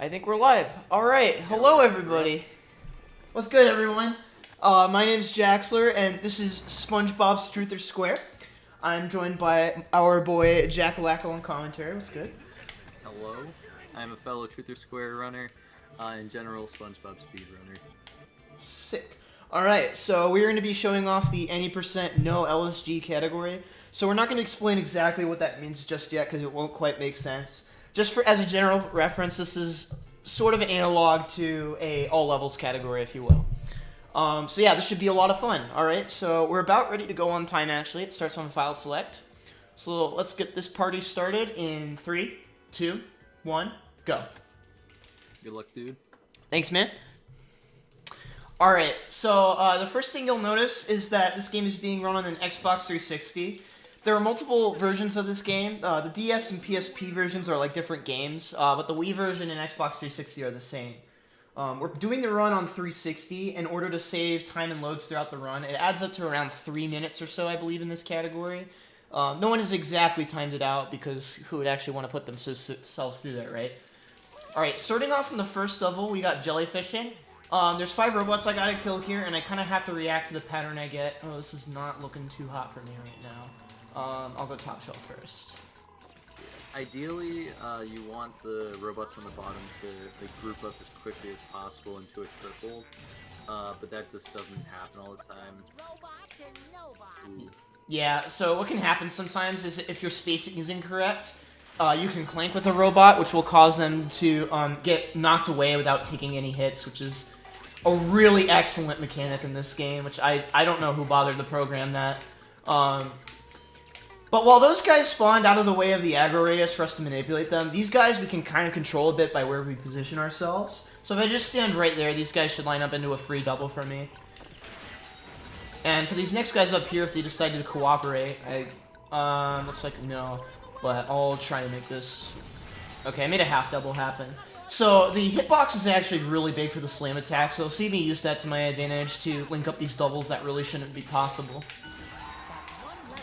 I think we're live. All right. Hello, everybody. What's good, everyone? My name's Jaxler, and this is SpongeBob's Truth or Square. I'm joined by our boy Jaxler1 commentary. What's good? Hello. I'm a fellow Truth or Square runner, in general, SpongeBob speedrunner. Sick. All right. So we're going to be showing off the any % no LSG category. So we're not going to explain exactly what that means just yet because it won't quite make sense. Just for as a general reference, this is sort of an analog to a all levels category, if you will. So yeah, this should be a lot of fun. All right, so we're about ready to go on time. Actually, it starts on file select. So let's get this party started in 3, 2, 1, go. Good luck, dude. Thanks, man. All right, so the first thing you'll notice is that this game is being run on an Xbox 360. There are multiple versions of this game. The DS and PSP versions are like different games, but the Wii version and Xbox 360 are the same. We're doing the run on 360 in order to save time and loads throughout the run. It adds up to around 3 minutes or so, I believe, in this category. No one has exactly timed it out because who would actually want to put themselves through that, right? All right, starting off from the first level, we got jellyfishing. There's 5 robots I gotta kill here, and I kind of have to react to the pattern I get. Oh, this is not looking too hot for me right now. I'll go top shelf first. Ideally, you want the robots on the bottom to group up as quickly as possible into a triple, but that just doesn't happen all the time. Ooh. Yeah, so what can happen sometimes is if your spacing is incorrect, you can clank with a robot, which will cause them to get knocked away without taking any hits, which is a really excellent mechanic in this game, which I don't know who bothered to program that. But while those guys spawned out of the way of the aggro radius for us to manipulate them, these guys we can kind of control a bit by where we position ourselves. So if I just stand right there, these guys should line up into a free double for me. And for these next guys up here, if they decide to cooperate, looks like no, but I'll try to make this. Okay, I made a half double happen. So the hitbox is actually really big for the slam attack, so you'll see me use that to my advantage to link up these doubles that really shouldn't be possible.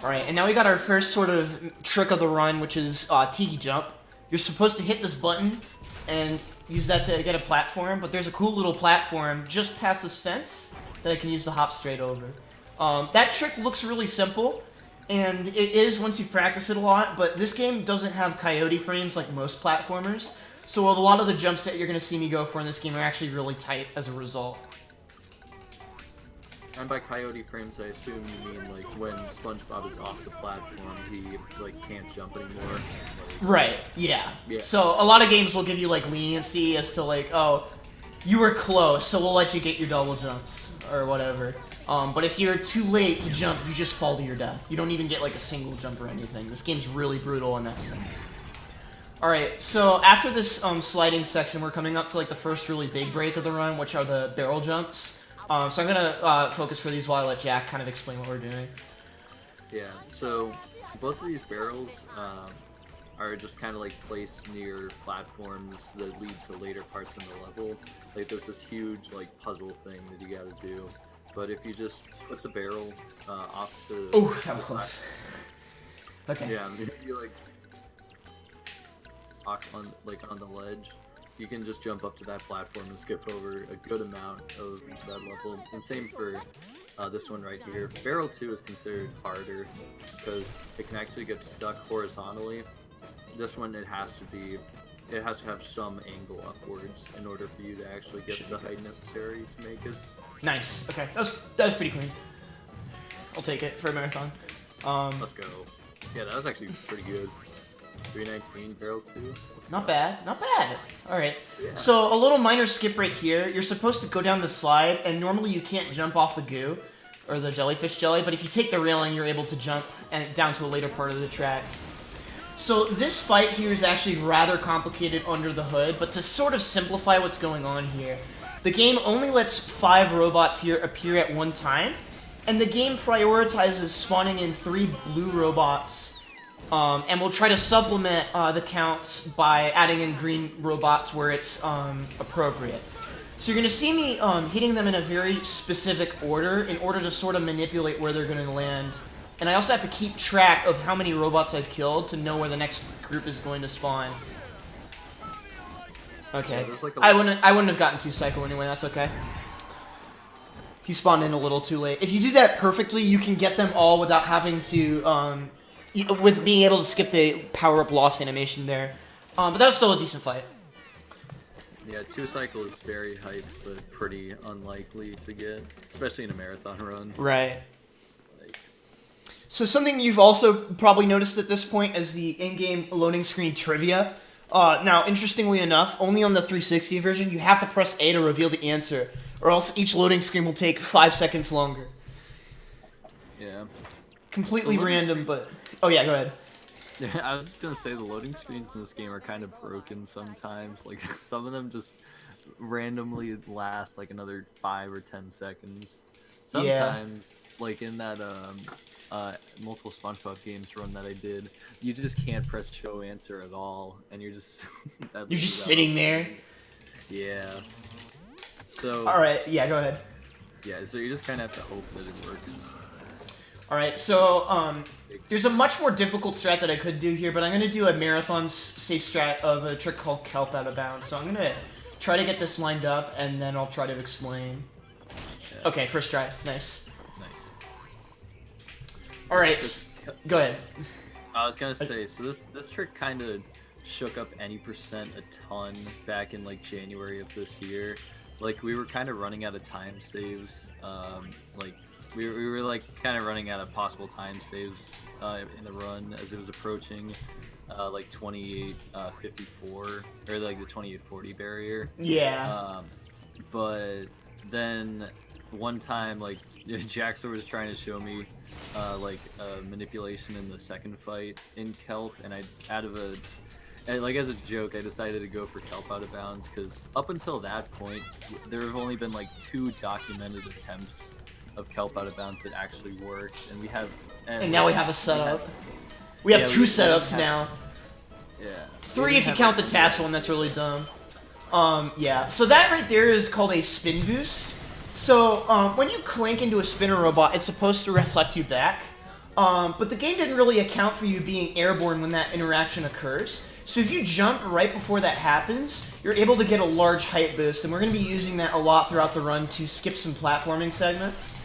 Alright, and now we got our first sort of trick of the run, which is Tiki Jump. You're supposed to hit this button and use that to get a platform, but there's a cool little platform just past this fence that I can use to hop straight over. That trick looks really simple, and it is once you've practiced it a lot, but this game doesn't have coyote frames like most platformers, so a lot of the jumps that you're going to see me go for in this game are actually really tight as a result. And by coyote frames, I assume you mean like when SpongeBob is off the platform, he like can't jump anymore. Right. Yeah. So a lot of games will give you like leniency as to like, oh, you were close, so we'll let you get your double jumps or whatever. But if you're too late to jump, you just fall to your death. You don't even get like a single jump or anything. This game's really brutal in that sense. All right. So after this sliding section, we're coming up to like the first really big break of the run, which are the barrel jumps. So I'm gonna focus for these while I let Jack kind of explain what we're doing. Yeah, so both of these barrels are just kind of like placed near platforms that lead to later parts in the level. Like there's this huge like puzzle thing that you gotta do, but if you just put the barrel off to oh, that was close. Okay. Yeah, if you like on the ledge, you can just jump up to that platform and skip over a good amount of that level. And same for this one right here. Barrel 2 is considered harder because it can actually get stuck horizontally. This one, it has to have some angle upwards in order for you to actually get the height necessary to make it. Nice. Okay, that was pretty clean. I'll take it for a marathon. Let's go. Yeah, that was actually pretty good. 319 barrel 2. Not bad, not bad. Alright, yeah. So a little minor skip right here. You're supposed to go down the slide, and normally you can't jump off the goo, or the jellyfish jelly, but if you take the railing, you're able to jump and down to a later part of the track. So this fight here is actually rather complicated under the hood, but to sort of simplify what's going on here, the game only lets 5 robots here appear at one time, and the game prioritizes spawning in 3 blue robots. And we'll try to supplement the counts by adding in green robots where it's appropriate. So you're going to see me hitting them in a very specific order in order to sort of manipulate where they're going to land. And I also have to keep track of how many robots I've killed to know where the next group is going to spawn. Okay. Yeah, there's like I wouldn't have gotten 2-cycle anyway. That's okay. He spawned in a little too late. If you do that perfectly, you can get them all without having to, with being able to skip the power-up loss animation there. But that was still a decent fight. Yeah, 2-cycle is very hype, but pretty unlikely to get, especially in a marathon run. Right. So something you've also probably noticed at this point is the in-game loading screen trivia. Now, interestingly enough, only on the 360 version, you have to press A to reveal the answer, or else each loading screen will take 5 seconds longer. Yeah. Completely random, but... Oh yeah, go ahead. Yeah, I was just gonna say the loading screens in this game are kind of broken sometimes. Like, some of them just randomly last like another 5 or 10 seconds. Sometimes, like in that multiple SpongeBob games run that I did, you just can't press show answer at all, and you're just you're just sitting there. Yeah. So. All right. Yeah. Go ahead. Yeah. So you just kind of have to hope that it works. All right. So there's a much more difficult strat that I could do here, but I'm gonna do a marathon safe strat of a trick called kelp out of bounds. So I'm gonna try to get this lined up, and then I'll try to explain. Yeah. Okay. First try. Nice. All right, so, go ahead. I was gonna say, so this trick kind of shook up any percent a ton back in like January of this year. Like we were kind of running out of time saves. Like we were like kind of running out of possible time saves in the run as it was approaching like 28:54 or like the 28:40 barrier. Yeah. But then one time like Jaxler was trying to show me like manipulation in the second fight in kelp, and I as a joke I decided to go for kelp out of bounds because up until that point there have only been like 2 documented attempts of kelp out of bounds that actually worked, and we have and now we have a setup. We have 2 setups now. Yeah. 3 if you count the task one. That's really dumb. Yeah. So that right there is called a spin boost. So, when you clank into a spinner robot, it's supposed to reflect you back. But the game didn't really account for you being airborne when that interaction occurs. So if you jump right before that happens, you're able to get a large height boost, and we're going to be using that a lot throughout the run to skip some platforming segments.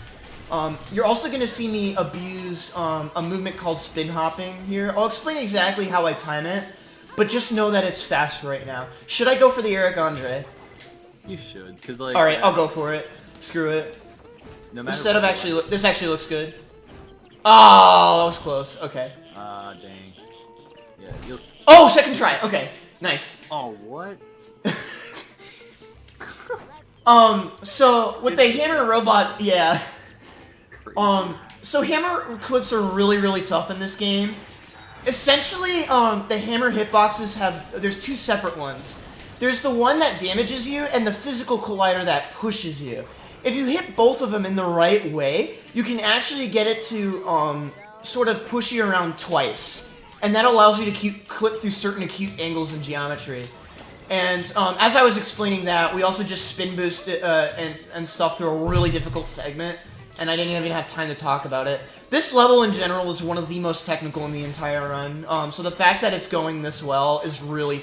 You're also going to see me abuse a movement called spin hopping here. I'll explain exactly how I time it, but just know that it's fast right now. Should I go for the Eric Andre? You should, because like... Alright, I'll go for it. Screw it. No this setup this actually looks good. Oh, that was close. Okay. Ah, dang. Yeah, oh, second try. Okay, nice. Oh, what? So with the hammer robot, yeah. Crazy. So hammer clips are really tough in this game. Essentially, the hammer hitboxes there's 2 separate ones. There's the one that damages you, and the physical collider that pushes you. If you hit both of them in the right way, you can actually get it to sort of push you around twice. And that allows you to clip through certain acute angles in geometry. And as I was explaining that, we also just spin boosted and stuff through a really difficult segment, and I didn't even have time to talk about it. This level in general is one of the most technical in the entire run, so the fact that it's going this well is really,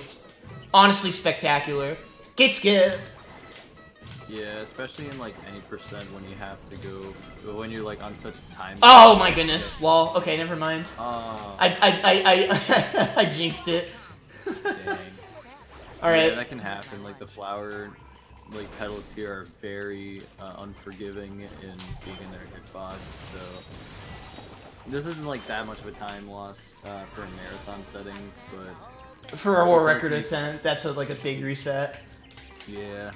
honestly spectacular. Gates get it. Yeah, especially in like any percent when you have to go, when you're like on such time. Oh my goodness, lol. Okay, never mind. Oh. I jinxed it. Dang. All right. Yeah, that can happen. Like the flower, like petals here are very unforgiving in being in their hitbox. So this isn't like that much of a time loss for a marathon setting, but for a world record attempt, that's like a big reset. Yeah.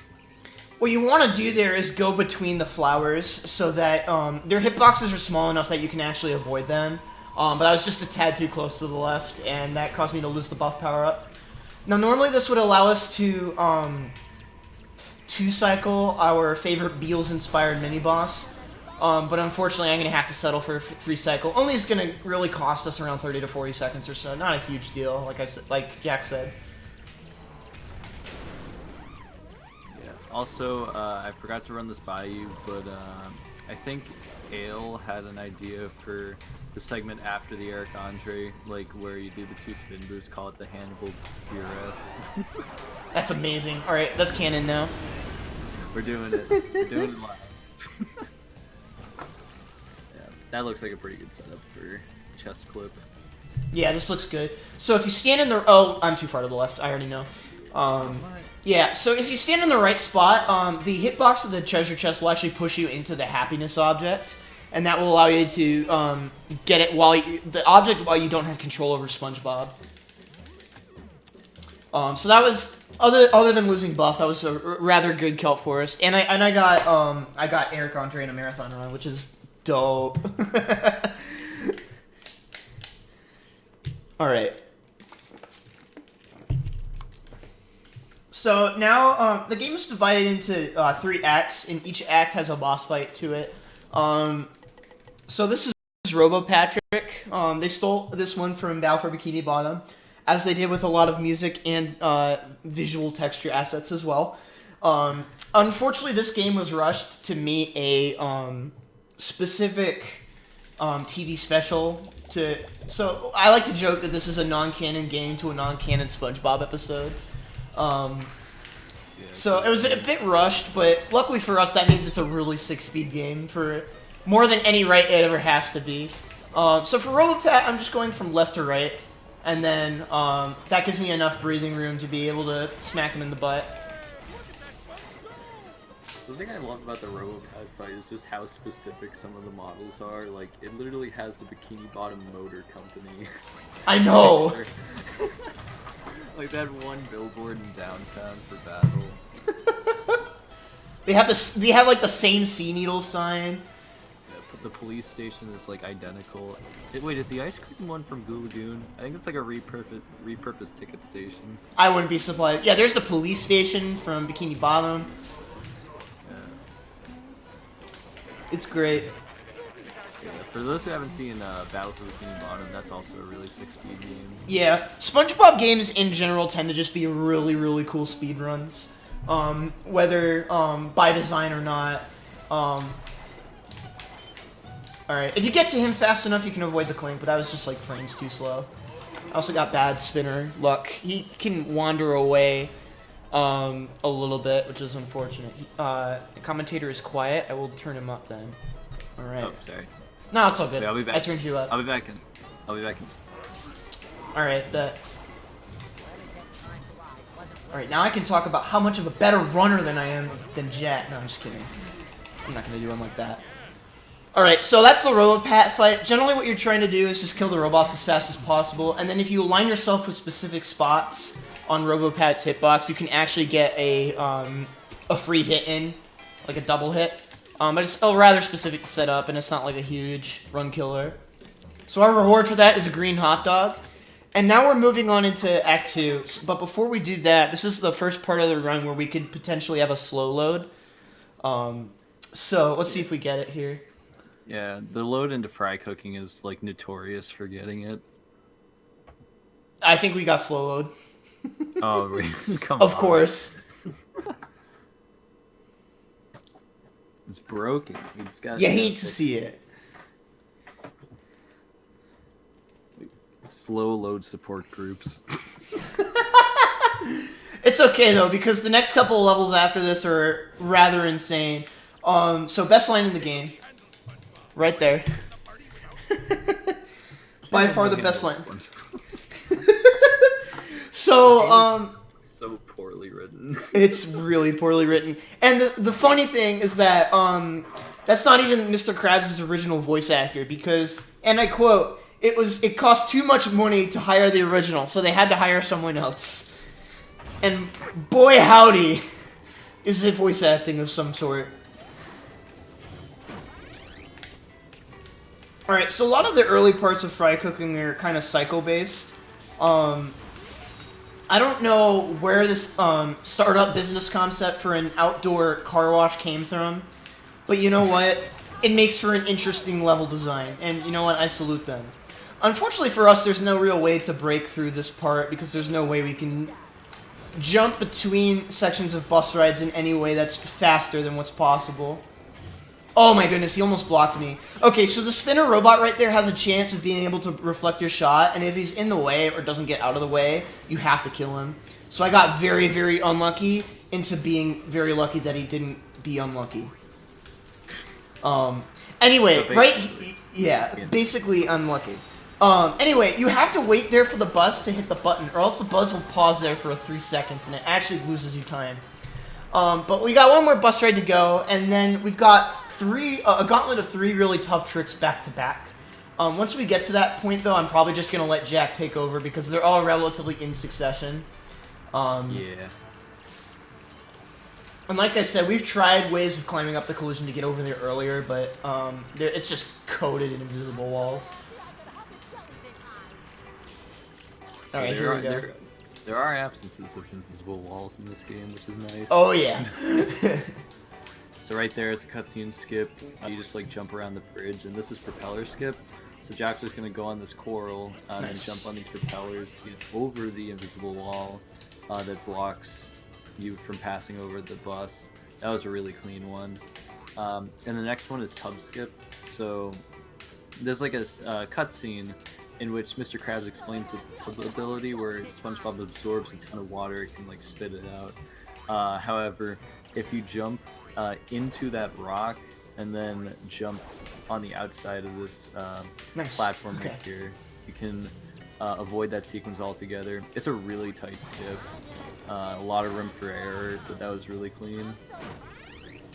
What you want to do there is go between the flowers so that their hitboxes are small enough that you can actually avoid them. But I was just a tad too close to the left, and that caused me to lose the buff power up. Now, normally this would allow us to 2-cycle our favorite Beals-inspired mini-boss. But unfortunately, I'm going to have to settle for 3-cycle. Only it's going to really cost us around 30 to 40 seconds or so. Not a huge deal, like Jack said. Also, I forgot to run this by you, but I think Ale had an idea for the segment after the Eric Andre, like where you do the 2 spin boosts, call it the Hannibal BRS. That's amazing. All right, that's canon now. We're doing it. We're doing it live. Yeah, that looks like a pretty good setup for chest clip. Yeah, this looks good. So if you stand in the... Oh, I'm too far to the left. I already know. Yeah, so if you stand in the right spot, the hitbox of the treasure chest will actually push you into the happiness object, and that will allow you to get it while the object while you don't have control over SpongeBob. So that was other than losing buff, that was a rather good kelp forest, and I got Eric Andre in a marathon run, which is dope. All right. So now the game is divided into 3 acts, and each act has a boss fight to it. So this is Robo Patrick. They stole this one from Battle for Bikini Bottom, as they did with a lot of music and visual texture assets as well. Unfortunately, this game was rushed to meet a specific TV special. So I like to joke that this is a non-canon game to a non-canon SpongeBob episode. So it was a bit rushed, but luckily for us, that means it's a really 6-speed game for more than any right it ever has to be. So for Robo Pat, I'm just going from left to right, and then that gives me enough breathing room to be able to smack him in the butt. The thing I love about the Robo Pat fight is just how specific some of the models are. Like, it literally has the Bikini Bottom Motor Company. I know! Like that one billboard in downtown for battle. They have like the same sea needle sign. Yeah, the police station is like identical. Wait, is the ice cream one from Goo Lagoon? I think it's like a repurposed ticket station. I wouldn't be surprised. Yeah, there's the police station from Bikini Bottom. It's great. Yeah, for those who haven't seen Battle for Bikini Bottom, that's also a really 6-speed game. Yeah, SpongeBob games in general tend to just be really, really cool speedruns. Whether by design or not. Alright, if you get to him fast enough, you can avoid the clink, but I was just like frames too slow. I also got bad spinner luck. He can wander away a little bit, which is unfortunate. The commentator is quiet. I will turn him up then. Alright. Oh, sorry. No, it's all good. Wait, I'll be back. I turned you up. I'll be back in. Alright, that. Alright, now I can talk about how much of a better runner than I am than Jet. No, I'm just kidding. I'm not gonna do one like that. Alright, so that's the Robo Pat fight. Generally what you're trying to do is just kill the robots as fast as possible, and then if you align yourself with specific spots on Robo Pat's hitbox, you can actually get a free hit in, like a double hit. But it's rather specific to set up, and it's not like a huge run killer. So our reward for that is a green hot dog. And now we're moving on into Act 2. But before we do that, this is the first part of the run where we could potentially have a slow load. So let's see if we get it here. Yeah, the load into fry cooking is like notorious for getting it. I think we got slow load. Oh, come on. Of course. It's broken. You just gotta you hate to see it. Slow load support groups. It's okay though, because the next couple of levels after this are rather insane. So best line in the game. Right there. By far the best line. So, so poorly written. It's really poorly written. And the funny thing is that, that's not even Mr. Krabs' original voice actor, because, and I quote, it cost too much money to hire the original, so they had to hire someone else. And boy howdy, is it voice acting of some sort. Alright, so a lot of the early parts of fry cooking are kind of cycle-based. I don't know where this startup business concept for an outdoor car wash came from, but you know what? It makes for an interesting level design, and you know what? I salute them. Unfortunately for us, there's no real way to break through this part because there's no way we can jump between sections of bus rides in any way that's faster than what's possible. Oh my goodness, he almost blocked me. Okay, so the spinner robot right there has a chance of being able to reflect your shot, and if he's in the way or doesn't get out of the way, you have to kill him. So I got very, very unlucky into being very lucky that he didn't be unlucky. Anyway, So right? Yeah, basically unlucky. Anyway, you have to wait there for the bus to hit the button, or else the bus will pause there for 3 seconds, and it actually loses you time. But we got one more bus ride to go, and then we've got a gauntlet of 3 really tough tricks back to back. Once we get to that point, though, I'm probably just going to let Jack take over, because they're all relatively in succession. Yeah. And like I said, we've tried ways of climbing up the collision to get over there earlier, but it's just coated in invisible walls. Alright, here we go. There are absences of invisible walls in this game, which is nice. Oh, yeah. So right there is a cutscene skip. You just like jump around the bridge, and this is propeller skip. So Jaxler's gonna go on this coral and then jump on these propellers to get over the invisible wall that blocks you from passing over the bus. That was a really clean one. And the next one is tub skip. So there's like a cutscene in which Mr. Krabs explains the tub ability where SpongeBob absorbs a ton of water, it can like spit it out. However, if you jump into that rock and then jump on the outside of this platform right here, you can avoid that sequence altogether. It's a really tight skip. A lot of room for error, but that was really clean.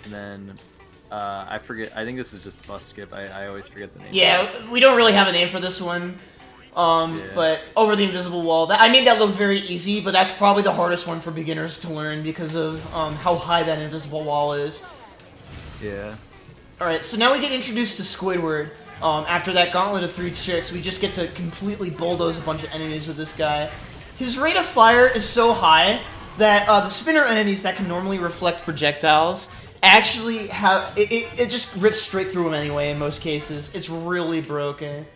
And then I forget. I think this is just bus skip. I always forget the name. Yeah, we don't really have a name for this one. But over the invisible wall, I made that look very easy, but that's probably the hardest one for beginners to learn because of how high that invisible wall is. Yeah. Alright, so now we get introduced to Squidward. After that gauntlet of 3 tricks, we just get to completely bulldoze a bunch of enemies with this guy. His rate of fire is so high that the spinner enemies that can normally reflect projectiles actually have... It just rips straight through them anyway in most cases. It's really broken.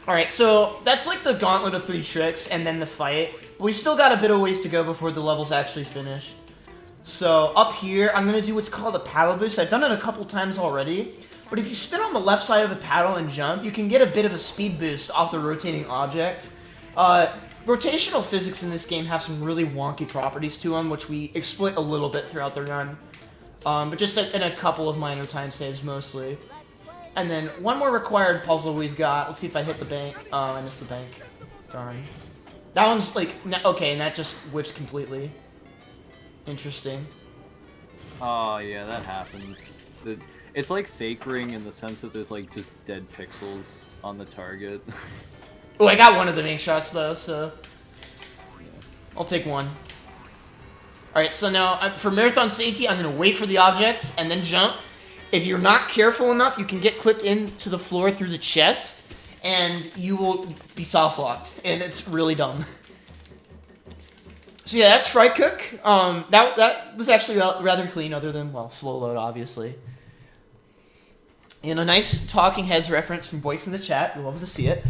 Alright, so that's like the gauntlet of 3 tricks and then the fight. But we still got a bit of ways to go before the level's actually finished. So up here, I'm going to do what's called a paddle boost. I've done it a couple times already. But if you spin on the left side of the paddle and jump, you can get a bit of a speed boost off the rotating object. Rotational physics in this game have some really wonky properties to them, which we exploit a little bit throughout the run. But just in a couple of minor time saves mostly. And then one more required puzzle we've got. Let's see if I hit the bank. Oh, I missed the bank. Darn. That one's like... Okay, and that just whiffs completely. Interesting. Oh, yeah, that happens. It's like fake ring in the sense that there's like just dead pixels on the target. Oh, I got one of the bank shots though, so... I'll take one. Alright, so now, for marathon safety, I'm going to wait for the objects and then jump. If you're not careful enough, you can get clipped into the floor through the chest, and you will be soft-locked, and it's really dumb. So yeah, that's Fry Cook. That was actually rather clean, other than, well, slow load, obviously. And a nice Talking Heads reference from Boyks in the chat. We'll love to see it.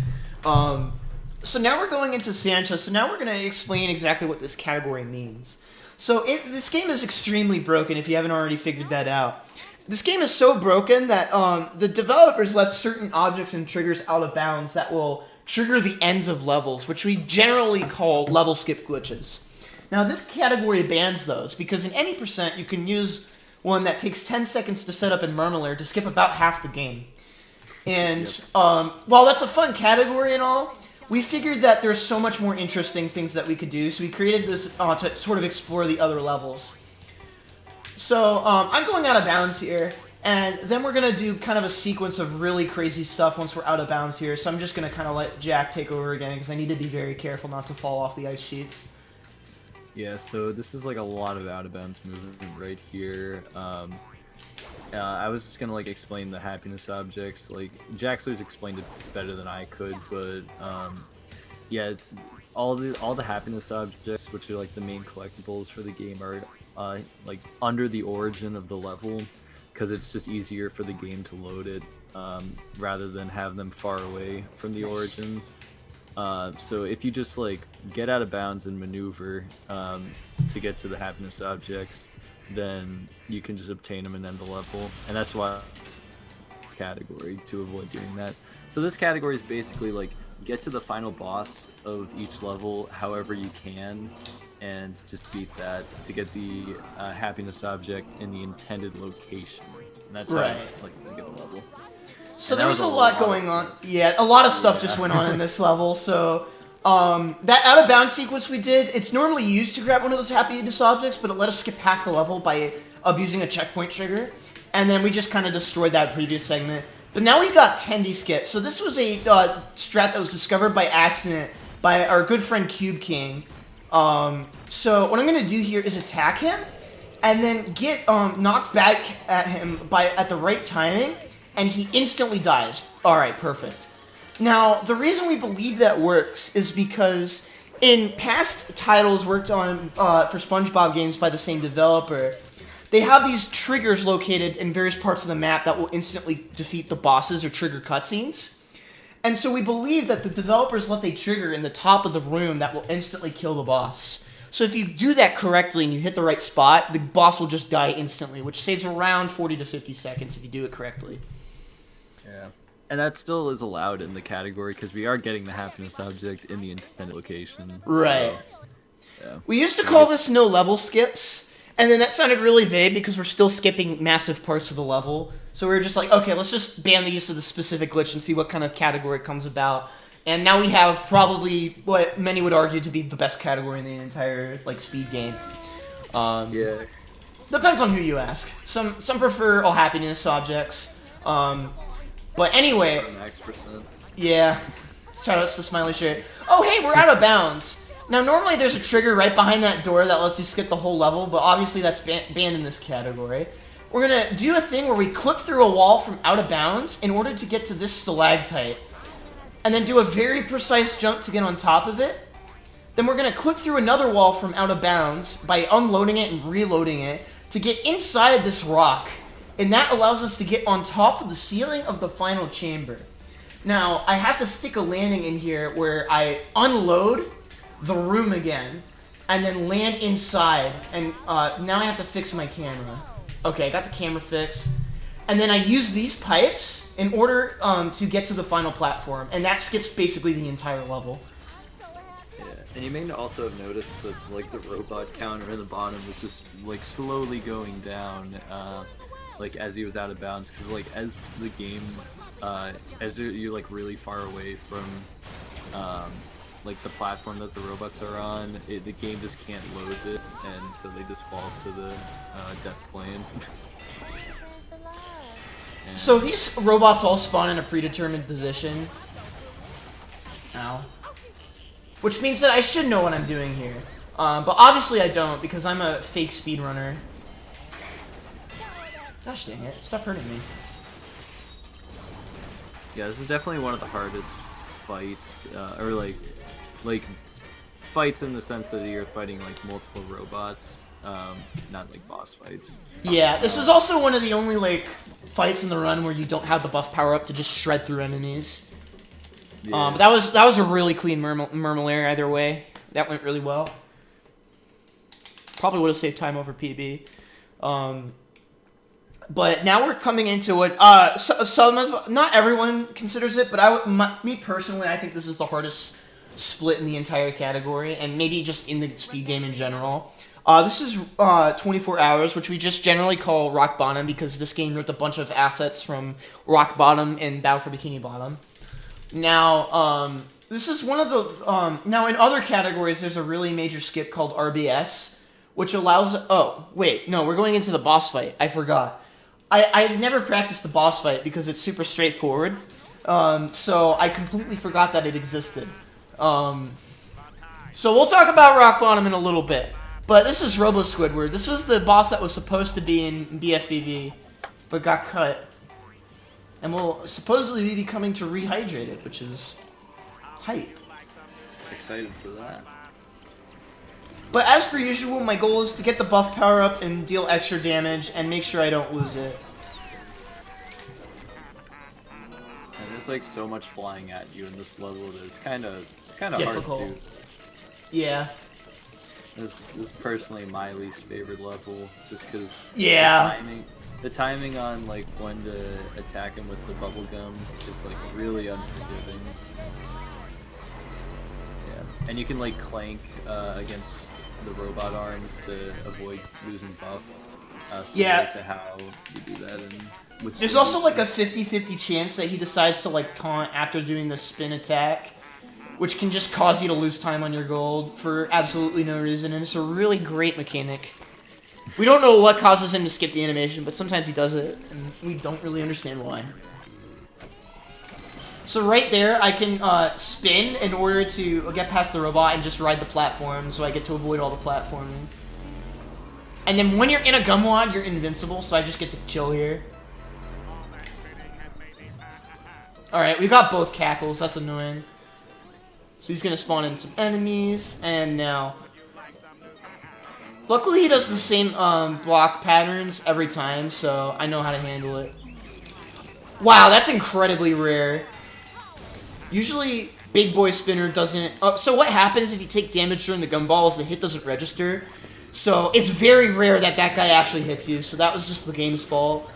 So now we're going into Santa, so now we're going to explain exactly what this category means. So this game is extremely broken, if you haven't already figured that out. This game is so broken that the developers left certain objects and triggers out of bounds that will trigger the ends of levels, which we generally call level skip glitches. Now, this category bans those, because in any percent, you can use one that takes 10 seconds to set up in Murmler to skip about half the game. And while that's a fun category and all, we figured that there's so much more interesting things that we could do, so we created this to sort of explore the other levels. So, I'm going out of bounds here, and then we're going to do kind of a sequence of really crazy stuff once we're out of bounds here, so I'm just going to kind of let Jack take over again, because I need to be very careful not to fall off the ice sheets. Yeah, so this is like a lot of out of bounds movement right here. I was just gonna like explain the happiness objects. Like Jaxler's explained it better than I could, but yeah, it's all the happiness objects, which are like the main collectibles for the game, are like under the origin of the level, because it's just easier for the game to load it rather than have them far away from the origin. So if you just like get out of bounds and maneuver to get to the happiness objects, then you can just obtain them and end the level. And that's why category to avoid doing that. So this category is basically like get to the final boss of each level however you can, and just beat that to get the happiness object in the intended location. And that's right. how like you get the level. So there was a lot going on. Yeah, a lot of stuff just went on in this level. So that out of bounds sequence we did, it's normally used to grab one of those happiness objects, but it let us skip half the level by abusing a checkpoint trigger. And then we just kind of destroyed that previous segment. But now we got Tendy Skip. So this was a strat that was discovered by accident by our good friend Cube King. So what I'm going to do here is attack him, and then get knocked back at him at the right timing, and he instantly dies. Alright, perfect. Now, the reason we believe that works is because in past titles worked on for SpongeBob games by the same developer, they have these triggers located in various parts of the map that will instantly defeat the bosses or trigger cutscenes. And so we believe that the developers left a trigger in the top of the room that will instantly kill the boss. So if you do that correctly and you hit the right spot, the boss will just die instantly, which saves around 40 to 50 seconds if you do it correctly. Yeah. And that still is allowed in the category because we are getting the happiness object in the intended location. Right. So, yeah. We used to call this no level skips. And then that sounded really vague because we're still skipping massive parts of the level. So we were just like, okay, let's just ban the use of the specific glitch and see what kind of category it comes about. And now we have probably what many would argue to be the best category in the entire speed game. Yeah. Depends on who you ask. Some prefer all happiness objects. But anyway. Max %. Yeah. Shout outs to Smiley Shirt. Oh hey, we're out of bounds. Now, normally there's a trigger right behind that door that lets you skip the whole level, but obviously that's banned in this category. We're going to do a thing where we clip through a wall from out of bounds in order to get to this stalactite, and then do a very precise jump to get on top of it. Then we're going to clip through another wall from out of bounds by unloading it and reloading it to get inside this rock, and that allows us to get on top of the ceiling of the final chamber. Now, I have to stick a landing in here where I unload the room again, and then land inside, and now I have to fix my camera. Okay, I got the camera fixed. And then I use these pipes in order to get to the final platform, and that skips basically the entire level. Yeah, and you may also have noticed that the robot counter in the bottom was just slowly going down, as he was out of bounds, because as the game, as you're really far away from the platform that the robots are on, the game just can't load it, and so they just fall to the death plane. So these robots all spawn in a predetermined position. Ow. Which means that I should know what I'm doing here. But obviously I don't, because I'm a fake speedrunner. Gosh dang it, stop hurting me. Yeah, this is definitely one of the hardest fights, fights in the sense that you're fighting multiple robots, not boss fights. Yeah, this is also one of the only fights in the run where you don't have the buff power up to just shred through enemies. Yeah. But that was a really clean Murmulaire either way. That went really well. Probably would have saved time over PB. But now we're coming into what not everyone considers it, but me personally, I think this is the hardest split in the entire category, and maybe just in the speed game in general. This is 24 Hours, which we just generally call Rock Bottom because this game ripped a bunch of assets from Rock Bottom and Battle for Bikini Bottom. Now, this is one of the... now, in other categories, there's a really major skip called RBS, which allows... Oh, wait, no, we're going into the boss fight. I forgot. I never practiced the boss fight because it's super straightforward, so I completely forgot that it existed. So we'll talk about Rock Bottom in a little bit. But this is Robo Squidward. This was the boss that was supposed to be in BFBB, but got cut. And will supposedly be coming to Rehydrate it, which is hype. Excited for that. But as per usual, my goal is to get the buff power up and deal extra damage and make sure I don't lose it. And there's so much flying at you in this level that it's kind of difficult. hard to do. Yeah. This is personally my least favorite level, just because Yeah. the timing on like when to attack him with the bubble gum is like really unforgiving. Yeah, and you can like clank against the robot arms to avoid losing buff. Yeah. To how you do that. And There's also like a 50-50 chance that he decides to like taunt after doing the spin attack, which can just cause you to lose time on your gold for absolutely no reason, and it's a really great mechanic. We don't know what causes him to skip the animation, but sometimes he does it, and we don't really understand why. So right there, I can spin in order to get past the robot and just ride the platform, so I get to avoid all the platforming. And then when you're in a gum wad, you're invincible, so I just get to chill here. Alright, we got both cackles, that's annoying. So he's gonna spawn in some enemies, and now... Luckily he does the same block patterns every time, so I know how to handle it. Wow, that's incredibly rare. Usually, Big Boy Spinner doesn't... so what happens if you take damage during the gumball is the hit doesn't register. So it's very rare that that guy actually hits you, so that was just the game's fault.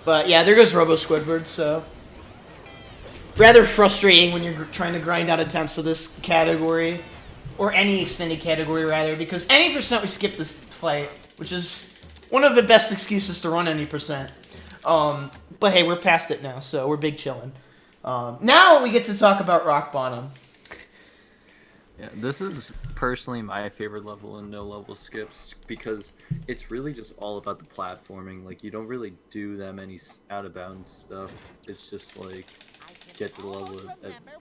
But yeah, there goes Robo Squidward, so... Rather frustrating when you're trying to grind out attempts of this category. Or any extended category, rather, because any percent we skip this fight, which is one of the best excuses to run any percent. But hey, we're past it now, so we're big chillin'. Now we get to talk about Rock Bottom. Yeah, this is personally my favorite level in no level skips because it's really just all about the platforming. Like, you don't really do that many out of bounds stuff. It's just like get to the level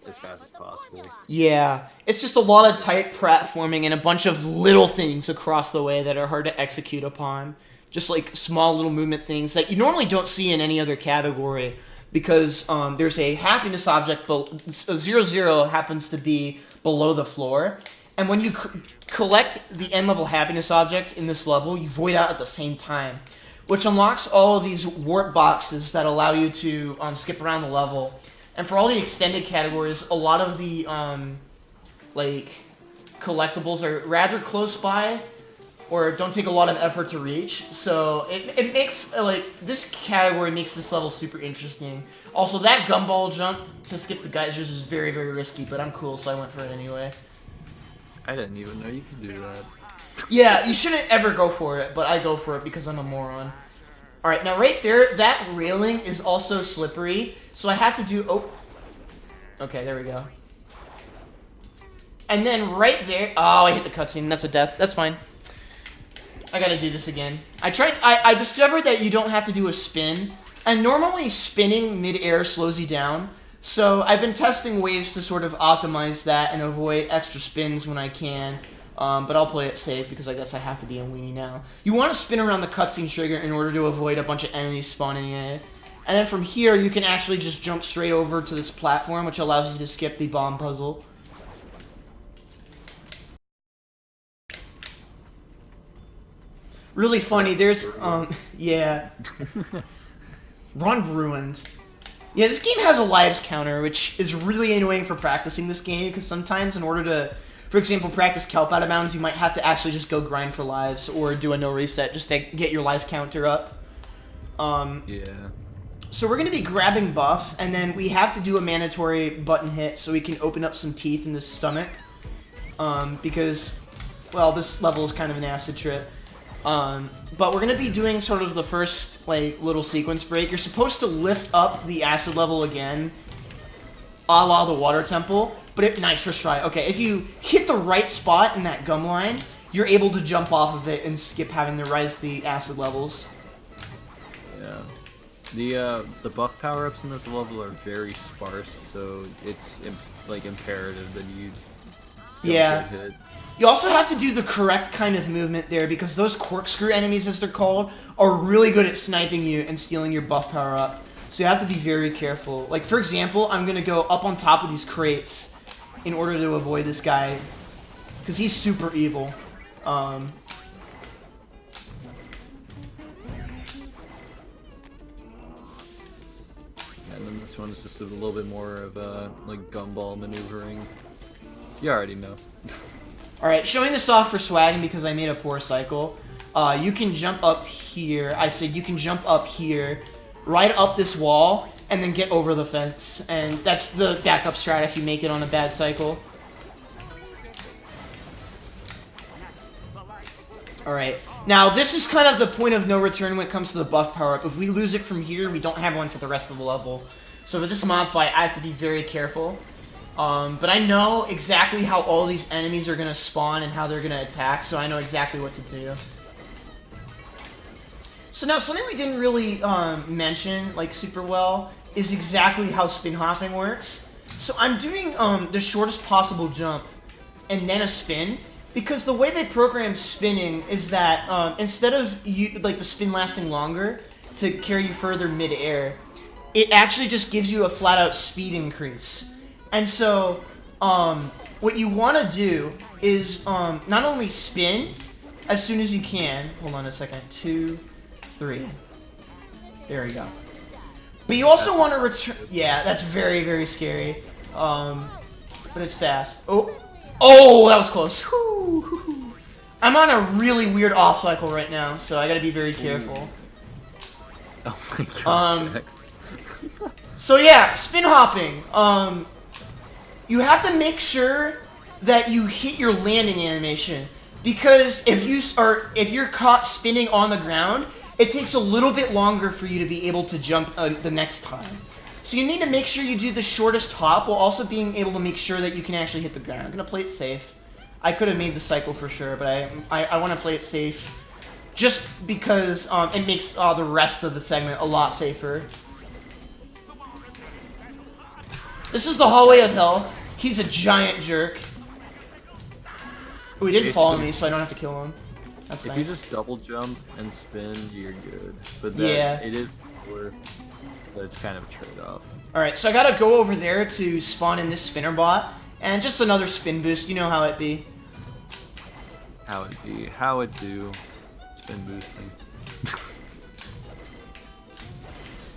as fast as possible. Yeah, it's just a lot of tight platforming and a bunch of little things across the way that are hard to execute upon. Just like small little movement things that you normally don't see in any other category because there's a happiness object, but 0-0 happens to be below the floor. And when you collect the end level happiness object in this level, you void out at the same time, which unlocks all of these warp boxes that allow you to skip around the level. And for all the extended categories, a lot of the like collectibles are rather close by or don't take a lot of effort to reach. So it makes like this category makes this level super interesting. Also, that gumball jump to skip the geysers is very, very risky, but I'm cool, so I went for it anyway. I didn't even know you could do that. Yeah, you shouldn't ever go for it, but I go for it because I'm a moron. Alright, now right there, that railing is also slippery, so I have to do... Oh. Okay, there we go. And then right there... Oh, I hit the cutscene. That's a death. That's fine. I gotta do this again. I discovered that you don't have to do a spin, and normally spinning mid-air slows you down, so I've been testing ways to sort of optimize that and avoid extra spins when I can. But I'll play it safe because I guess I have to be a weenie now. You want to spin around the cutscene trigger in order to avoid a bunch of enemies spawning in it. And then from here, you can actually just jump straight over to this platform, which allows you to skip the bomb puzzle. Really funny, there's, yeah. Run ruined. Yeah, this game has a lives counter, which is really annoying for practicing this game, because sometimes in order to... For example, practice kelp out of bounds, you might have to actually just go grind for lives or do a no reset just to get your life counter up. Yeah. So we're going to be grabbing buff, and then we have to do a mandatory button hit so we can open up some teeth in the stomach. Because, well, this level is kind of an acid trip. But we're going to be doing sort of the first, like, little sequence break. You're supposed to lift up the acid level again, a la the water temple. But nice first try. Okay, if you hit the right spot in that gum line, you're able to jump off of it and skip having to rise the acid levels. Yeah. The buff power-ups in this level are very sparse, so it's like imperative that you don't get hit. You also have to do the correct kind of movement there because those corkscrew enemies, as they're called, are really good at sniping you and stealing your buff power-up. So you have to be very careful. Like, for example, I'm going to go up on top of these crates in order to avoid this guy, because he's super evil. And then this one's just a little bit more of a, like, gumball maneuvering. You already know. Alright, showing this off for swagging because I made a poor cycle. You can jump up here. I said you can jump up here, right up this wall, and then get over the fence. And that's the backup strat if you make it on a bad cycle. Alright, now this is kind of the point of no return when it comes to the buff power-up. If we lose it from here, we don't have one for the rest of the level. So for this mob fight, I have to be very careful. But I know exactly how all these enemies are going to spawn and how they're going to attack, so I know exactly what to do. So now, something we didn't really mention, like, super well, is exactly how spin hopping works. So I'm doing the shortest possible jump and then a spin, because the way they program spinning is that instead of the spin lasting longer to carry you further mid-air, it actually just gives you a flat-out speed increase. And so, what you want to do is not only spin as soon as you can. Hold on a second. 2, 3. There we go. But you also want to return. Yeah, that's very, very scary. But it's fast. Oh, that was close. Whew. I'm on a really weird off cycle right now, so I gotta be very careful. Oh my gosh. So yeah, spin hopping. You have to make sure that you hit your landing animation, because if you're caught spinning on the ground, it takes a little bit longer for you to be able to jump the next time. So you need to make sure you do the shortest hop while also being able to make sure that you can actually hit the ground. I'm gonna play it safe. I could have made the cycle for sure, but I want to play it safe, just because it makes the rest of the segment a lot safer. This is the hallway of hell. He's a giant jerk. Oh, he didn't follow me, so I don't have to kill him. That's nice. If you just double jump and spin, you're good. But then yeah, it is slower, so it's kind of a trade-off. Alright, so I gotta go over there to spawn in this spinner bot, and just another spin boost. You know how it be. How it be. How it do. Spin boosting.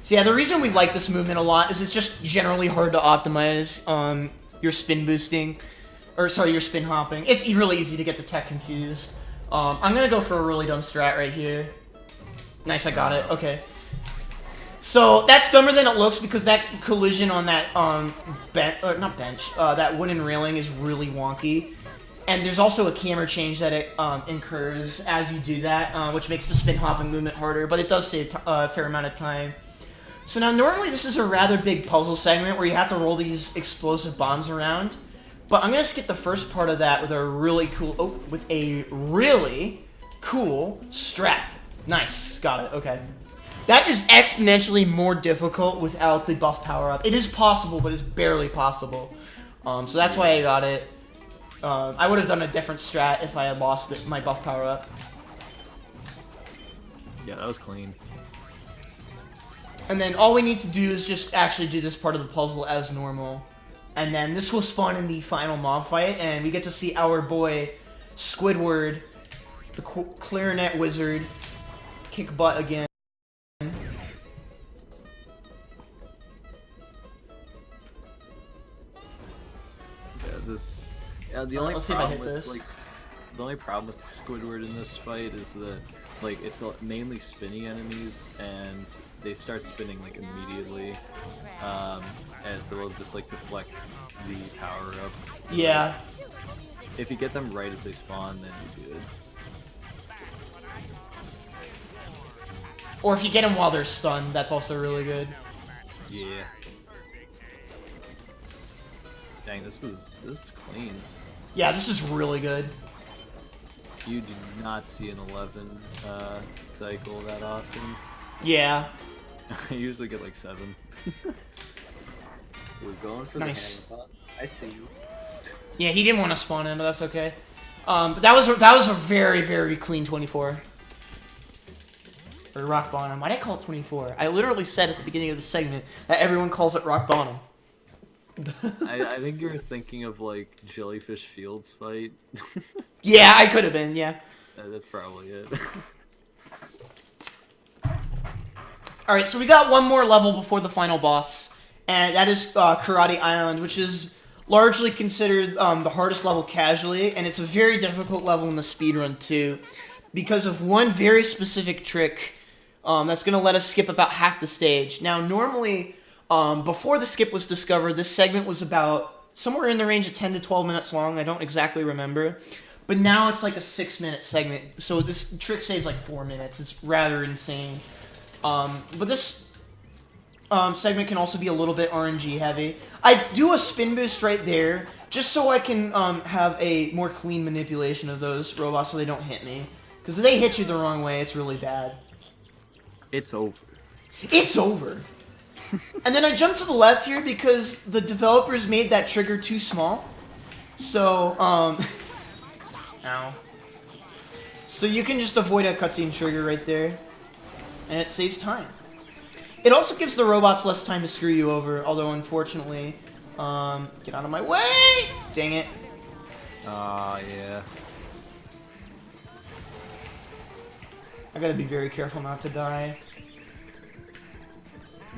So yeah, the reason we like this movement a lot is it's just generally hard to optimize your spin boosting, or sorry, your spin hopping. It's really easy to get the tech confused. I'm gonna go for a really dumb strat right here. Nice, I got it. Okay. So that's dumber than it looks because that collision on that that wooden railing is really wonky. And there's also a camera change that it incurs as you do that, which makes the spin hopping movement harder, but it does save a fair amount of time. So now normally this is a rather big puzzle segment where you have to roll these explosive bombs around, but I'm gonna skip the first part of that with a really cool strat. Nice, got it. Okay, that is exponentially more difficult without the buff power up. It is possible, but it's barely possible. So that's why I got it. I would have done a different strat if I had lost my buff power up. Yeah, that was clean. And then all we need to do is just actually do this part of the puzzle as normal. And then this will spawn in the final mob fight, and we get to see our boy Squidward, the clarinet wizard, kick butt again. Yeah, this. Yeah, the only let's see if I hit this. The only problem with Squidward in this fight is that it's mainly spinny enemies, and they start spinning immediately, as they'll just deflect the power up. Yeah. If you get them right as they spawn, then you're good. Or if you get them while they're stunned, that's also really good. Yeah. Dang, this is clean. Yeah, this is really good. You do not see an 11 cycle that often. Yeah. I usually get 7. We're going for nice. The hammer pot. I see you. Yeah, he didn't want to spawn in, but that's okay. But that was a very, very clean 24. Or rock bottom. Why did I call it 24? I literally said at the beginning of the segment that everyone calls it rock bottom. I think you're thinking of Jellyfish Fields fight. Yeah, I could have been, yeah. That's probably it. Alright, so we got one more level before the final boss, and that is Karate Island, which is largely considered the hardest level casually, and it's a very difficult level in the speedrun too, because of one very specific trick that's going to let us skip about half the stage. Now, normally, before the skip was discovered, this segment was about somewhere in the range of 10 to 12 minutes long. I don't exactly remember. But now it's like a 6-minute segment, so this trick saves like 4 minutes. It's rather insane. But this segment can also be a little bit RNG heavy. I do a spin boost right there, just so I can have a more clean manipulation of those robots so they don't hit me. Because if they hit you the wrong way, it's really bad. It's over. It's over! And then I jump to the left here because the developers made that trigger too small. So, ow. So you can just avoid a cutscene trigger right there. And it saves time. It also gives the robots less time to screw you over, although unfortunately... get out of my way! Dang it. Yeah. I gotta be very careful not to die.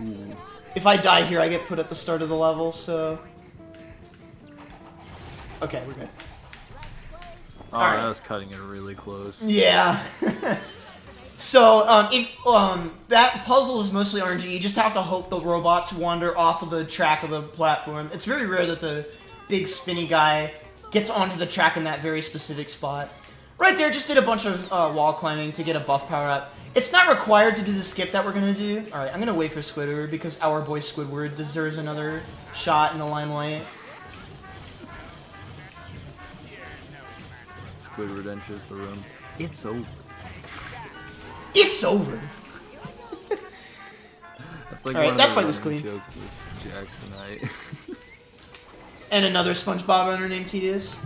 Ooh. If I die here, I get put at the start of the level, so... Okay, we're good. Oh, Alright. that was cutting it really close. Yeah. So, if that puzzle is mostly RNG, you just have to hope the robots wander off of the track of the platform. It's very rare that the big spinny guy gets onto the track in that very specific spot. Right there, just did a bunch of wall climbing to get a buff power up. It's not required to do the skip that we're going to do. Alright, I'm going to wait for Squidward because our boy Squidward deserves another shot in the limelight. Squidward enters the room. It's over. It's over! That's like Alright, one that of fight the was clean. jokes with Jaxler1. And another SpongeBob owner named Tedious.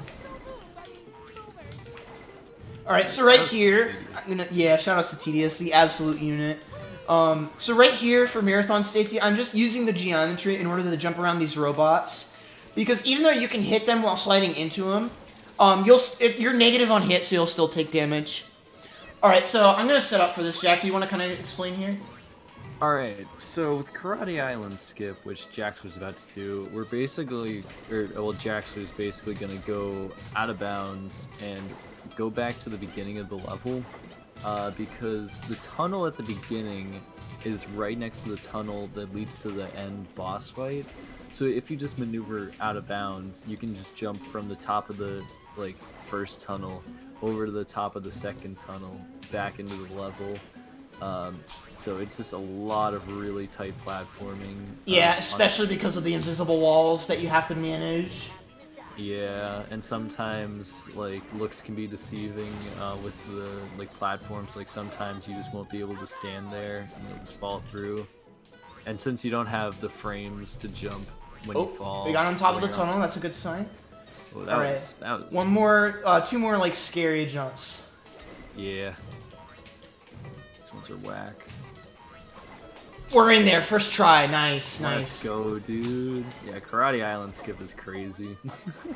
Alright, so right here, shout outs to Tedious, the absolute unit. So right here, for marathon safety, I'm just using the geometry in order to jump around these robots. Because even though you can hit them while sliding into them, you're negative on hit, so you'll still take damage. Alright, so I'm going to set up for this. Jack, do you want to kind of explain here? Alright, so with Karate Island skip, which Jax was about to do, we're basically, Jax was basically going to go out of bounds and go back to the beginning of the level, because the tunnel at the beginning is right next to the tunnel that leads to the end boss fight. So if you just maneuver out of bounds, you can just jump from the top of the first tunnel over to the top of the second tunnel, back into the level. So it's just a lot of really tight platforming. Yeah, especially because of the invisible walls that you have to manage. Yeah, and sometimes looks can be deceiving with the platforms. Sometimes you just won't be able to stand there and you'll just fall through. And since you don't have the frames to jump when you fall, we got on top of the tunnel. That's a good sign. Oh, All right, that was one more, two more scary jumps. Yeah. These ones are whack. We're in there, first try. Nice, nice. Let's go, dude. Yeah, Karate Island skip is crazy.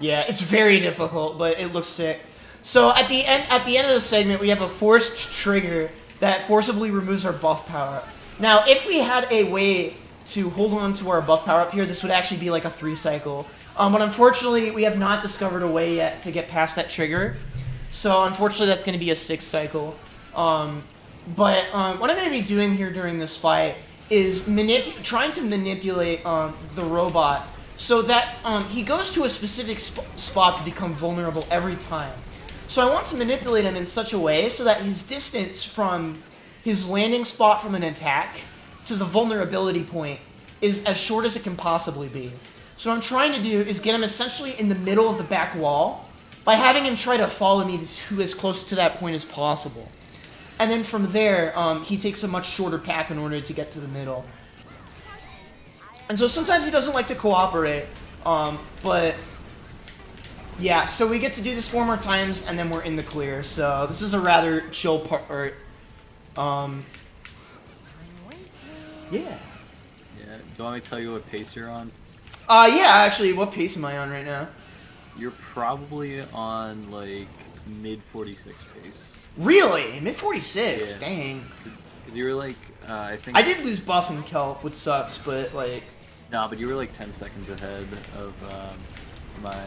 Yeah, it's very difficult, but it looks sick. So at the end of the segment, we have a forced trigger that forcibly removes our buff power. Now, if we had a way to hold on to our buff power up here, this would actually be like a 3-cycle. But unfortunately, we have not discovered a way yet to get past that trigger. So unfortunately, that's going to be a 6-cycle. What I'm going to be doing here during this fight is trying to manipulate the robot so that he goes to a specific spot to become vulnerable every time. So I want to manipulate him in such a way so that his distance from his landing spot from an attack to the vulnerability point is as short as it can possibly be. So what I'm trying to do is get him essentially in the middle of the back wall by having him try to follow me to as close to that point as possible. And then from there, he takes a much shorter path in order to get to the middle. And so sometimes he doesn't like to cooperate, but yeah, so we get to do this 4 more times, and then we're in the clear. So this is a rather chill part. Yeah. Yeah. Do you want me to tell you what pace you're on? Yeah, actually, what pace am I on right now? You're probably on mid 46 pace. Really? Mid 46? Yeah. Dang. Because you were I think... I did lose buff and kelp, which sucks, but No, but you were 10 seconds ahead of my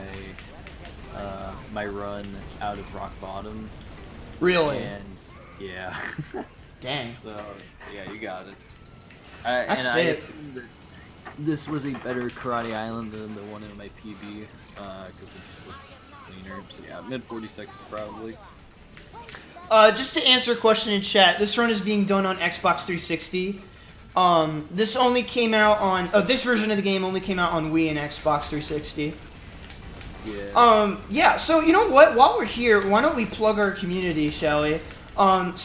run out of rock bottom. Really? And yeah. Dang. So yeah, you got it. That's I sick. assume that this was a better Karate Island than the one in my PB, because it just looks cleaner. So yeah, mid 46 probably. Just to answer a question in chat, this run is being done on Xbox 360. This only came out on... this version of the game only came out on Wii and Xbox 360. Yeah. Yeah, so you know what? While we're here, why don't we plug our community, shall we? In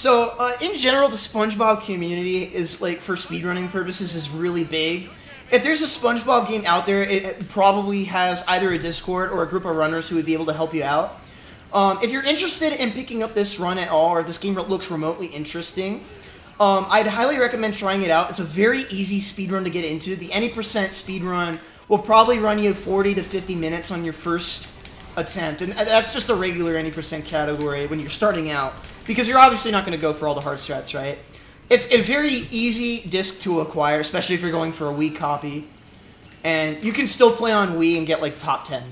general, the SpongeBob community is, like, for speedrunning purposes, is really big. If there's a SpongeBob game out there, it probably has either a Discord or a group of runners who would be able to help you out. If you're interested in picking up this run at all, or this game looks remotely interesting, I'd highly recommend trying it out. It's a very easy speedrun to get into. The any % speedrun will probably run you 40 to 50 minutes on your first attempt, and that's just a regular any % category when you're starting out, because you're obviously not going to go for all the hard strats, right? It's a very easy disc to acquire, especially if you're going for a Wii copy, and you can still play on Wii and get like top 10.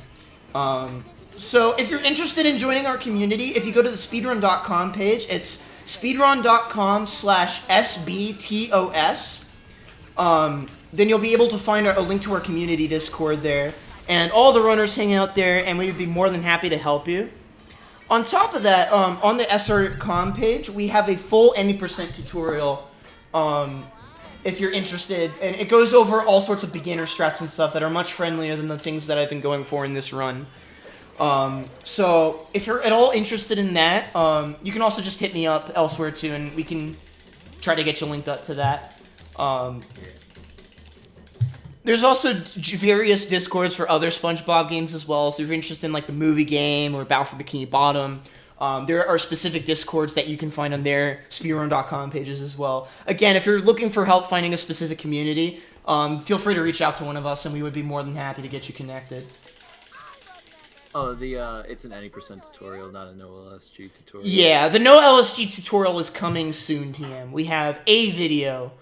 So if you're interested in joining our community, if you go to the speedrun.com page, it's speedrun.com/SBTOS. Then you'll be able to find a link to our community Discord there. And all the runners hang out there, and we would be more than happy to help you. On top of that, on the SR.com page, we have a full any % tutorial if you're interested. And it goes over all sorts of beginner strats and stuff that are much friendlier than the things that I've been going for in this run. So if you're at all interested in that, you can also just hit me up elsewhere too, and we can try to get you linked up to that. There's also various Discords for other SpongeBob games as well, so if you're interested in like the movie game or Battle for Bikini Bottom, there are specific Discords that you can find on their speedrun.com pages as well. Again, if you're looking for help finding a specific community, feel free to reach out to one of us, and we would be more than happy to get you connected. Oh, it's an any % tutorial, not a no LSG tutorial. Yeah, the no LSG tutorial is coming soon, TM. We have a video,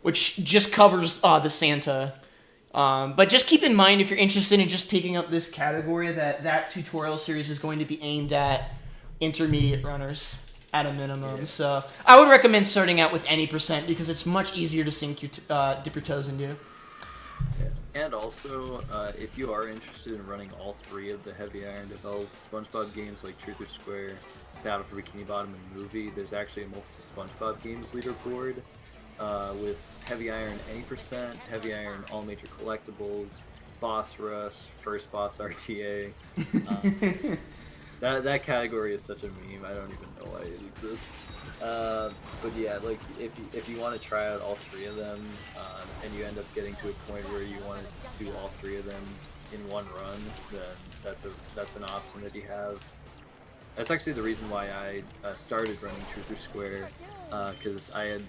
which just covers the Santa. But just keep in mind, if you're interested in just picking up this category, that tutorial series is going to be aimed at intermediate runners at a minimum. Yeah. So I would recommend starting out with any % because it's much easier to sink your dip your toes into. Yeah. And also, if you are interested in running all 3 of the Heavy Iron developed SpongeBob games like Truth or Square, Battle for Bikini Bottom, and Movie, there's actually a multiple SpongeBob games leaderboard with Heavy Iron any %, Heavy Iron all major collectibles, Boss Rush, First Boss RTA. That category is such a meme. I don't even know why it exists. But yeah, like if you want to try out all 3 of them, and you end up getting to a point where you want to do all 3 of them in one run, then that's an option that you have. That's actually the reason why I started running Truth or Square, because I had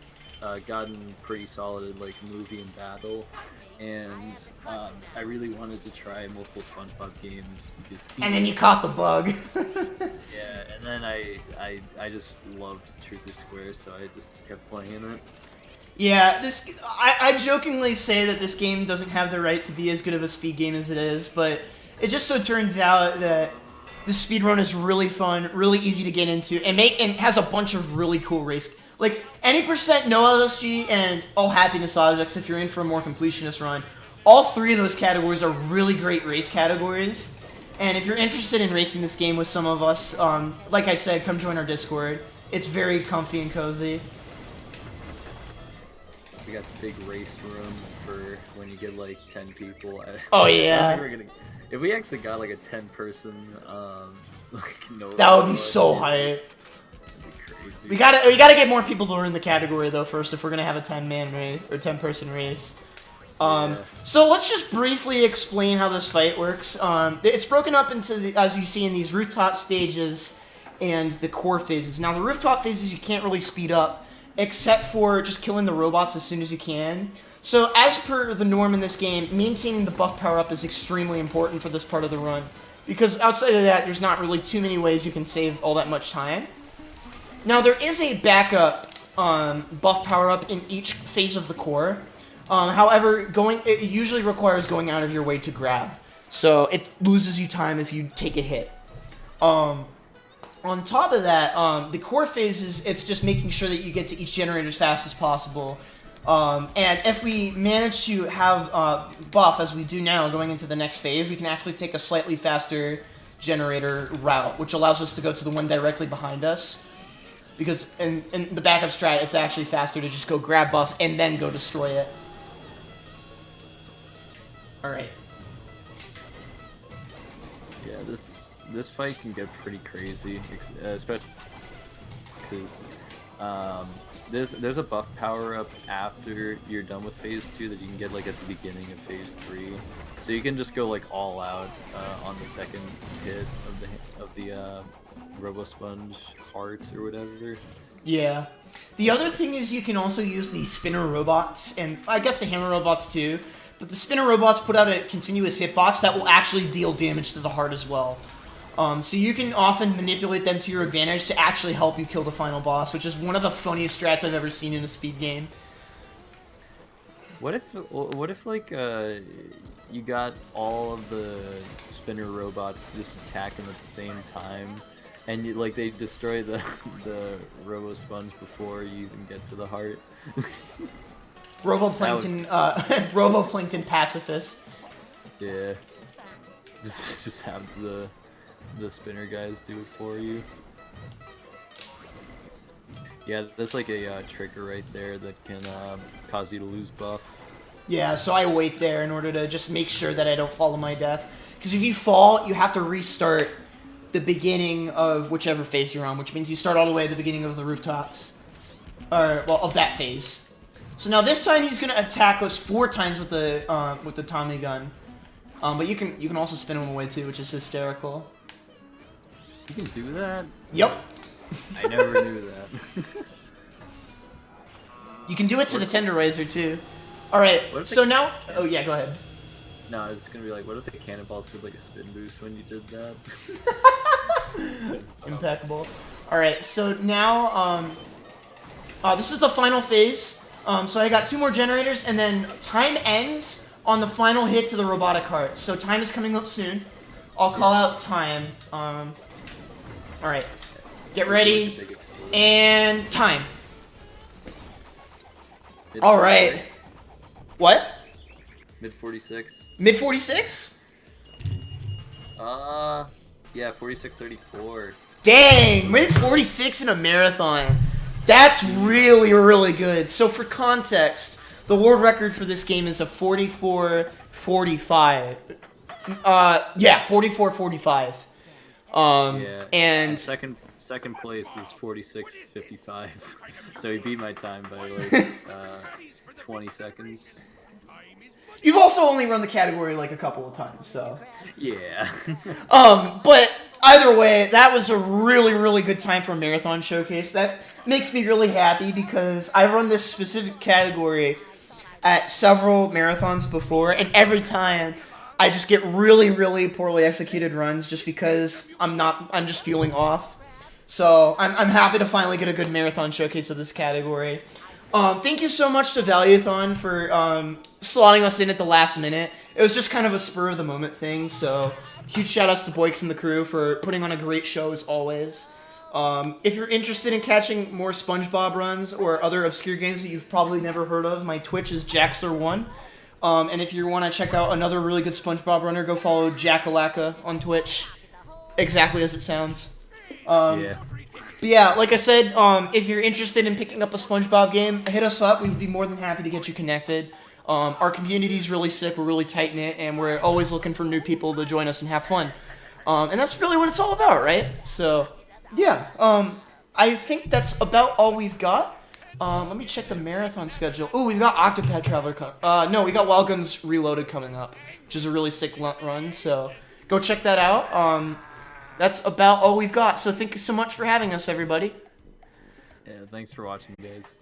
gotten pretty solid at like Movie and Battle, and I really wanted to try multiple SpongeBob games because and then you caught the bug. Yeah, and then I just loved Truth or Square, so I just kept playing it. Yeah, I jokingly say that this game doesn't have the right to be as good of a speed game as it is, but it just so turns out that the speedrun is really fun, really easy to get into, and has a bunch of really cool race. Like, any % no LSG and all happiness objects if you're in for a more completionist run. All 3 of those categories are really great race categories. And if you're interested in racing this game with some of us, like I said, come join our Discord. It's very comfy and cozy. We got the big race room for when you get like 10 people. Oh yeah. If we actually got like a 10-person, like no. That would be so hype. We gotta get more people to learn the category though first if we're gonna have a 10-man race or 10-person race. So let's just briefly explain how this fight works. It's broken up into as you see in these rooftop stages and the core phases. Now the rooftop phases you can't really speed up except for just killing the robots as soon as you can. So as per the norm in this game, maintaining the buff power up is extremely important for this part of the run, because outside of that there's not really too many ways you can save all that much time. Now, there is a backup buff power-up in each phase of the core. However, it usually requires going out of your way to grab. So it loses you time if you take a hit. On top of that, the core phases, it's just making sure that you get to each generator as fast as possible. And if we manage to have buff, as we do now, going into the next phase, we can actually take a slightly faster generator route, which allows us to go to the one directly behind us. Because in the backup strat, it's actually faster to just go grab buff and then go destroy it. Alright. Yeah, this fight can get pretty crazy, especially because there's a buff power up after you're done with phase 2 that you can get like at the beginning of phase 3, so you can just go like all out on the second hit of the Robo Sponge heart or whatever. Yeah. The other thing is you can also use the spinner robots, and I guess the hammer robots too, but the spinner robots put out a continuous hitbox that will actually deal damage to the heart as well. So you can often manipulate them to your advantage to actually help you kill the final boss, which is one of the funniest strats I've ever seen in a speed game. What if like you got all of the spinner robots just attacking at the same time, and like they destroy the Robo Sponge before you even get to the heart? Roboplankton pacifist. Yeah. Just have the spinner guys do it for you. Yeah, that's like a trigger right there that can cause you to lose buff. Yeah, so I wait there in order to just make sure that I don't fall to my death. Because if you fall, you have to restart the beginning of whichever phase you're on, which means you start all the way at the beginning of the rooftops. Or, well, of that phase. So now this time he's going to attack us 4 times with the Tommy gun. But you can also spin him away too, which is hysterical. You can do that? Yep. I never knew that. You can do it to the Tenderizer too. Alright, so now... Oh yeah, go ahead. No, I was gonna be like, what if the cannonballs did like a spin boost when you did that? Impeccable. Alright, so now... this is the final phase. So I got 2 more generators, and then time ends on the final hit to the robotic heart. So time is coming up soon. I'll call out time. Alright. Get ready. And time. Alright. What? Mid 46. Mid 46? Yeah, 46:34. Dang! Mid 46 in a marathon. That's really, really good. So for context, the world record for this game is a 44:45. Yeah, 44:45. Yeah. And second place is 46:55. So he beat my time by like 20 seconds. You've also only run the category like a couple of times, so. Yeah. But either way, that was a really, really good time for a marathon showcase. That makes me really happy because I've run this specific category at several marathons before, and every time I just get really, really poorly executed runs just because I'm just feeling off. So I'm happy to finally get a good marathon showcase of this category. Thank you so much to Valuethon for slotting us in at the last minute. It was just kind of a spur of the moment thing, so huge shout outs to Boykes and the crew for putting on a great show as always. If you're interested in catching more SpongeBob runs or other obscure games that you've probably never heard of, my Twitch is Jaxler1. And if you want to check out another really good SpongeBob runner, go follow Jaxler1 on Twitch. Exactly as it sounds. Yeah. But yeah, like I said, if you're interested in picking up a SpongeBob game, hit us up. We'd be more than happy to get you connected. Our community's really sick, we're really tight-knit, and we're always looking for new people to join us and have fun. And that's really what it's all about, right? So, yeah, I think that's about all we've got. Let me check the marathon schedule. Ooh, we've got Octopath Traveler no, we got Wild Guns Reloaded coming up, which is a really sick run, so go check that out. That's about all we've got, so thank you so much for having us, everybody. Yeah, thanks for watching, guys.